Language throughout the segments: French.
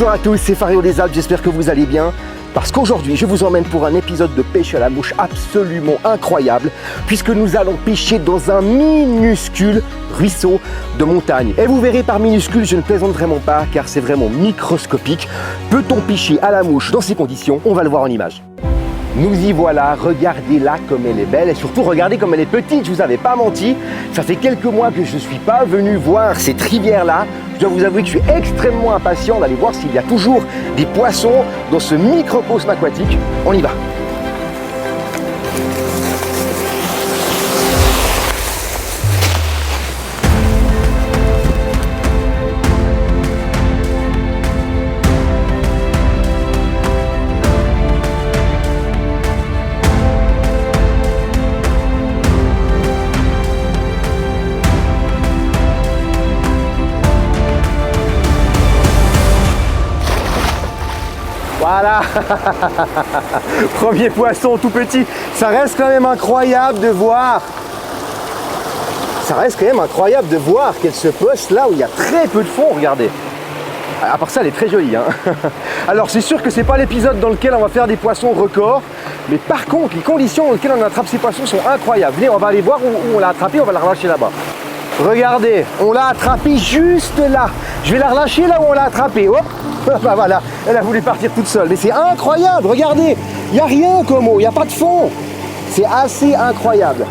Bonjour à tous, c'est Fario des Alpes, j'espère que vous allez bien. Parce qu'aujourd'hui, je vous emmène pour un épisode de pêche à la mouche absolument incroyable, puisque nous allons pêcher dans un minuscule ruisseau de montagne. Et vous verrez, par minuscule, je ne plaisante vraiment pas, car c'est vraiment microscopique. Peut-on pêcher à la mouche dans ces conditions? On va le voir en image. Nous y voilà, regardez-la comme elle est belle et surtout regardez comme elle est petite, je vous avais pas menti. Ça fait quelques mois que je ne suis pas venu voir cette rivière-là. Je dois vous avouer que je suis extrêmement impatient d'aller voir s'il y a toujours des poissons dans ce microcosme aquatique. On y va. Voilà. Premier poisson tout petit. Ça reste quand même incroyable de voir. Qu'elle se poste là où il y a très peu de fond, regardez. À part ça, elle est très jolie. Hein. Alors c'est sûr que c'est pas l'épisode dans lequel on va faire des poissons records. Mais par contre, les conditions dans lesquelles on attrape ces poissons sont incroyables. Venez, on va aller voir où on l'a attrapé, on va la relâcher là-bas. Regardez, on l'a attrapé juste là. Je vais la relâcher là où on l'a attrapé. Hop, bah voilà, elle a voulu partir toute seule. Mais c'est incroyable, regardez, il n'y a rien comme eau, il n'y a pas de fond. C'est assez incroyable.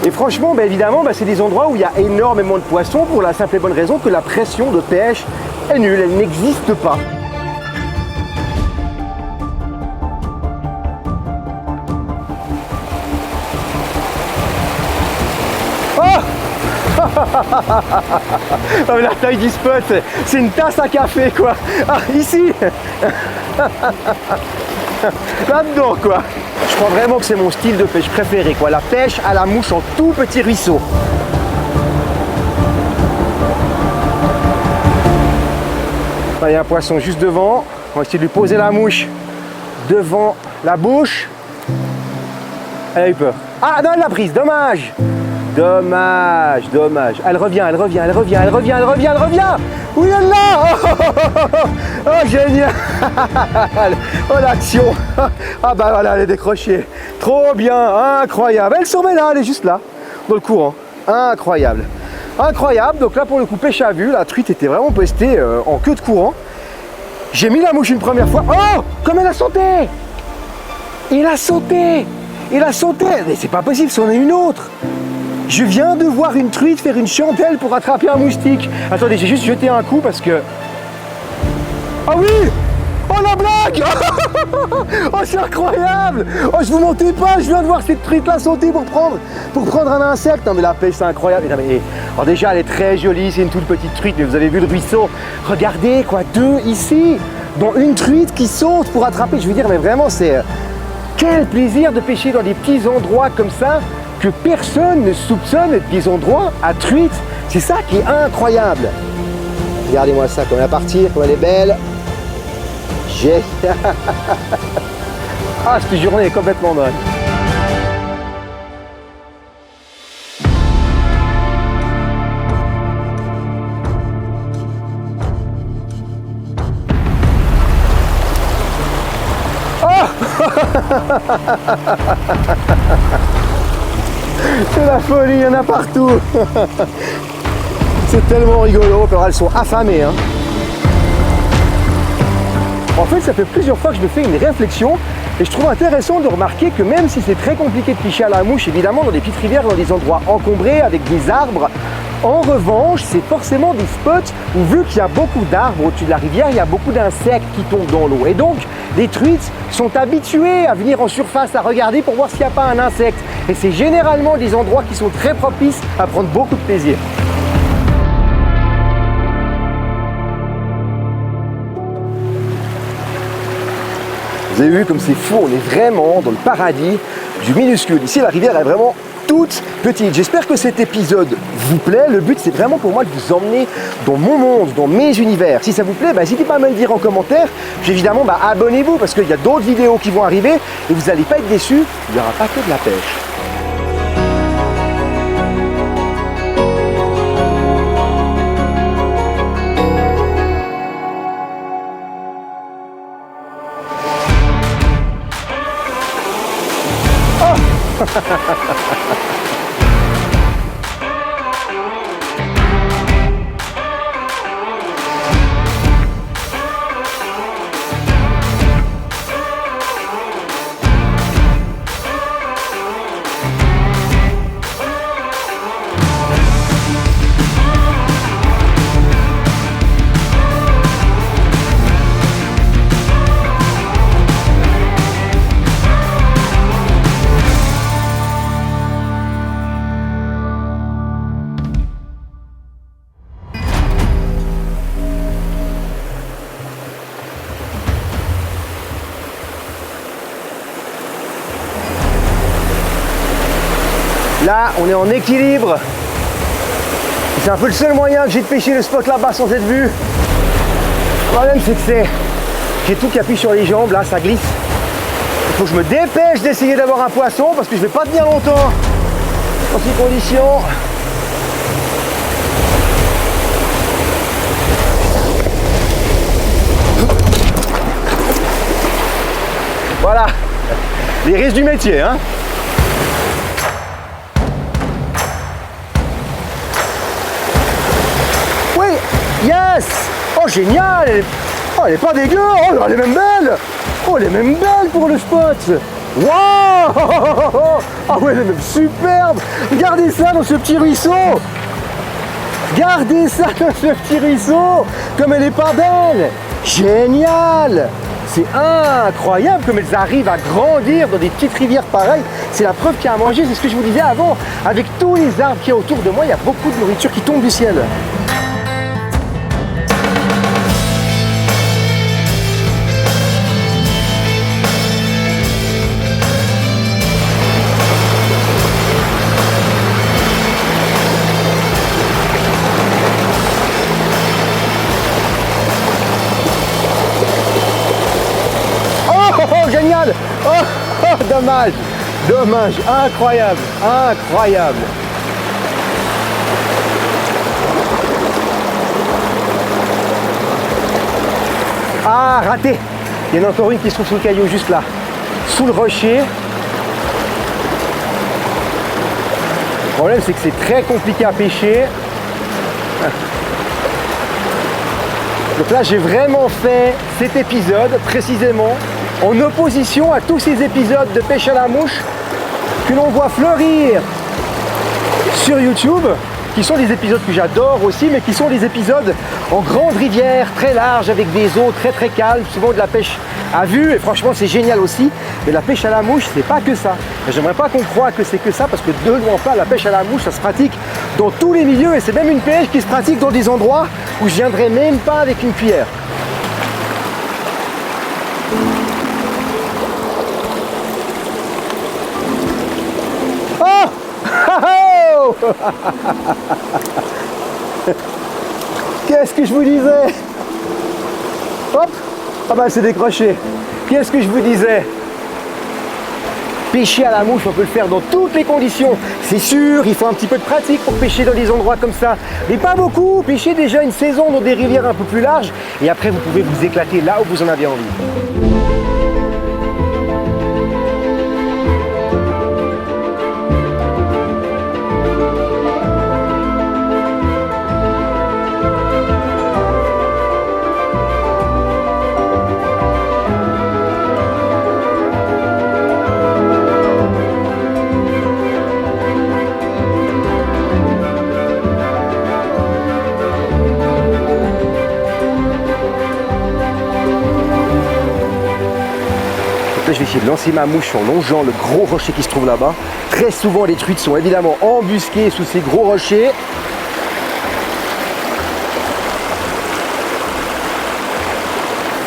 Et franchement, évidemment, c'est des endroits où il y a énormément de poissons pour la simple et bonne raison que la pression de pêche est nulle, elle n'existe pas. La taille du spot, c'est une tasse à café quoi. Ah, ici. Là-dedans quoi. Je crois vraiment que c'est mon style de pêche préféré quoi. La pêche à la mouche en tout petit ruisseau. Il y a un poisson juste devant. On va essayer de lui poser la mouche devant la bouche. Elle a eu peur. Ah non, elle l'a prise, dommage. Dommage. Elle revient. Oui, elle l'a. Oh, génial. Oh, l'action. Ah bah voilà, elle est décrochée. Trop bien, incroyable. Elle s'en met là, elle est juste là, dans le courant. Incroyable. Donc là, pour le coup, pêche à vue. La truite était vraiment postée en queue de courant. J'ai mis la mouche une première fois. Oh, comme elle a sauté. Il a sauté. Mais c'est pas possible, c'en est une autre. Je viens de voir une truite faire une chandelle pour attraper un moustique. Attendez, j'ai juste jeté un coup parce que... Ah oui! Oh la blague! Oh c'est incroyable! Oh je vous mentais pas, je viens de voir cette truite là sauter pour prendre un insecte. Non mais la pêche c'est incroyable. Alors déjà elle est très jolie, c'est une toute petite truite, mais vous avez vu le ruisseau. Regardez quoi, deux ici, dont une truite qui saute pour attraper. Je veux dire mais vraiment c'est... Quel plaisir de pêcher dans des petits endroits comme ça que personne ne soupçonne être des endroits à truite. C'est ça qui est incroyable. Regardez-moi ça, comme elle va partir, comme elle est belle. Génial. Ah, cette journée est complètement dingue. C'est la folie, il y en a partout. C'est tellement rigolo, alors elles sont affamées. Hein. En fait, ça fait plusieurs fois que je me fais une réflexion et je trouve intéressant de remarquer que même si c'est très compliqué de pêcher à la mouche, évidemment dans des petites rivières, dans des endroits encombrés avec des arbres, en revanche, c'est forcément des spots où vu qu'il y a beaucoup d'arbres au-dessus de la rivière, il y a beaucoup d'insectes qui tombent dans l'eau. Et donc, les truites sont habituées à venir en surface, à regarder pour voir s'il n'y a pas un insecte. Et c'est généralement des endroits qui sont très propices à prendre beaucoup de plaisir. Vous avez vu comme c'est fou, on est vraiment dans le paradis du minuscule. Ici, la rivière est vraiment toute petite. J'espère que cet épisode vous plaît. Le but, c'est vraiment pour moi de vous emmener dans mon monde, dans mes univers. Si ça vous plaît, n'hésitez pas à me le dire en commentaire. Puis évidemment, abonnez-vous parce qu'il y a d'autres vidéos qui vont arriver et vous n'allez pas être déçus. Il n'y aura pas que de la pêche. Là, on est en équilibre. C'est un peu le seul moyen que j'ai de pêcher le spot là-bas sans être vu. Le problème, c'est que j'ai tout qui appuie sur les jambes. Là, ça glisse. Il faut que je me dépêche d'essayer d'avoir un poisson parce que je vais pas tenir longtemps dans ces conditions. Voilà, les risques du métier, hein. Oui, yes. Oh, génial. Oh, elle est pas dégueu. Oh, elle est même belle. Oh, elle est même belle pour le spot. Waouh. Ah ouais, elle est même superbe. Regardez ça dans ce petit ruisseau. Regardez ça dans ce petit ruisseau. Comme elle est pas belle. Génial. C'est incroyable comme elles arrivent à grandir dans des petites rivières pareilles. C'est la preuve qu'il y a à manger, c'est ce que je vous disais avant. Avec tous les arbres qu'il y a autour de moi, il y a beaucoup de nourriture qui tombe du ciel. Génial. Oh, dommage, dommage, incroyable, incroyable. Ah, raté. Il y en a encore une qui se trouve sous le caillou, juste là, sous le rocher. Le problème, c'est que c'est très compliqué à pêcher. Donc là, j'ai vraiment fait cet épisode précisément en opposition à tous ces épisodes de pêche à la mouche que l'on voit fleurir sur YouTube, qui sont des épisodes que j'adore aussi, mais qui sont des épisodes en grande rivière, très large, avec des eaux très très calmes, souvent de la pêche à vue, et franchement c'est génial aussi. Mais la pêche à la mouche, c'est pas que ça. J'aimerais pas qu'on croie que c'est que ça, parce que de loin pas, la pêche à la mouche, ça se pratique dans tous les milieux, et c'est même une pêche qui se pratique dans des endroits où je viendrais même pas avec une cuillère. Qu'est-ce que je vous disais? Hop. Ah bah c'est décroché. Qu'est-ce que je vous disais? Pêcher à la mouche, on peut le faire dans toutes les conditions. C'est sûr, il faut un petit peu de pratique pour pêcher dans des endroits comme ça. Mais pas beaucoup. Pêchez déjà une saison dans des rivières un peu plus larges. Et après, vous pouvez vous éclater là où vous en avez envie. Là, je vais essayer de lancer ma mouche en longeant le gros rocher qui se trouve là-bas. Très souvent, les truites sont évidemment embusquées sous ces gros rochers.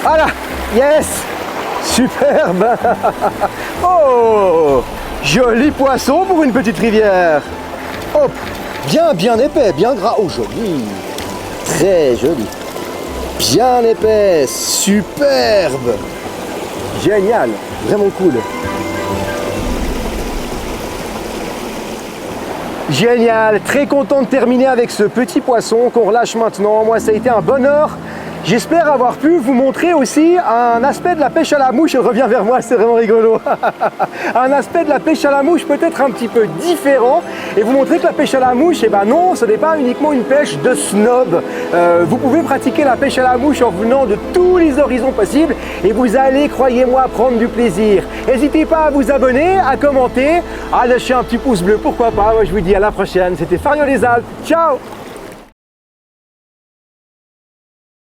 Voilà, yes, superbe. Oh, joli poisson pour une petite rivière. Hop, bien épais, bien gras. Oh, joli, très joli. Bien épais, superbe. Génial, vraiment cool. Génial, très content de terminer avec ce petit poisson qu'on relâche maintenant. Moi, ça a été un bonheur. J'espère avoir pu vous montrer aussi un aspect de la pêche à la mouche. Elle revient vers moi, c'est vraiment rigolo. Un aspect de la pêche à la mouche peut-être un petit peu différent et vous montrer que la pêche à la mouche, eh ben non, ce n'est pas uniquement une pêche de snob. Vous pouvez pratiquer la pêche à la mouche en venant de tous les horizons possibles et vous allez, croyez-moi, prendre du plaisir. N'hésitez pas à vous abonner, à commenter, à lâcher un petit pouce bleu, pourquoi pas. Moi je vous dis à la prochaine, c'était Fario des Alpes, ciao!